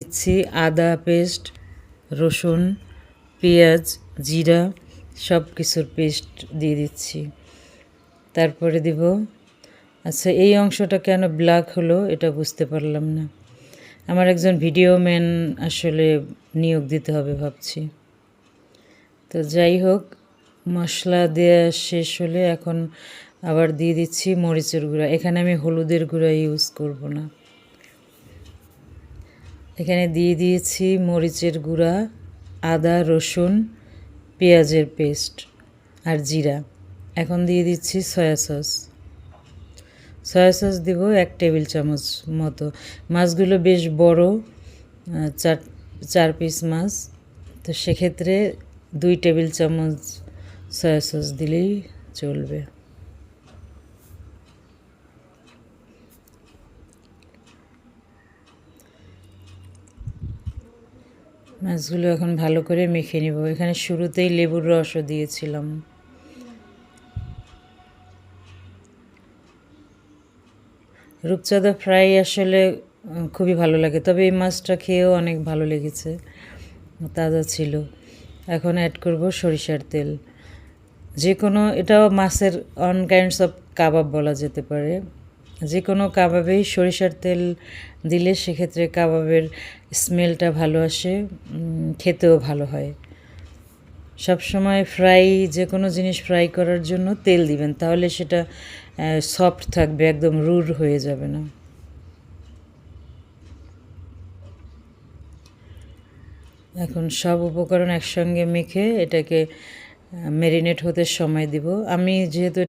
দিচ্ছি আদা পেস্ট, রসুন, পেঁয়াজ, জিরা সব কিছুর পেস্ট দিয়ে দিচ্ছি। তারপরে দিব, আচ্ছা এই অংশটা কেন ব্ল্যাক হলো এটা বুঝতে পারলাম না। আমার একজন ভিডিও ম্যান আসলে নিয়োগ দিতে হবে ভাবছি। তো যাই হোক, মশলা দেওয়া শেষ হলে এখন আবার দিয়ে দিচ্ছি মরিচের গুঁড়া। এখানে আমি হলুদের গুঁড়া ইউজ করব না। এখানে দিয়ে দিয়েছি মরিচের গুঁড়া, আদা, রসুন, পেঁয়াজের পেস্ট আর জিরা। এখন দিয়ে দিচ্ছি সয়া সস। সয়া সস দেবো 1 টেবিল চামচ মতো। মাছগুলো বেশ বড়, চার পিস মাছ, তো সেক্ষেত্রে 2 টেবিল চামচ সয়া সস দিলেই চলবে। মাছগুলো এখন ভালো করে মেখে নেব। এখানে শুরুতেই লেবুর রসও দিয়েছিলাম। রূপচাঁদা ফ্রাই আসলে খুবই ভালো লাগে, তবে এই মাছটা খেয়েও অনেক ভালো লেগেছে, তাজা ছিল। এখন অ্যাড করব সরিষার তেল। যে কোনো, এটাও মাছের অন কাইন্ডস অফ কাবাব বলা যেতে পারে। যে কোনো কাবাবেই সরিষার তেল দিলে সেক্ষেত্রে কাবাবের স্মেলটা ভালো আসে, খেতেও ভালো হয়। সবসময় ফ্রাই, যে কোনো জিনিস ফ্রাই করার জন্য তেল দিবেন, তাহলে সেটা সফট থাকবে, একদম রুর হয়ে যাবে না। এখন সব উপকরণ একসঙ্গে মেখে এটাকে ম্যারিনেট হতে সময় দিব। আমি যেহেতু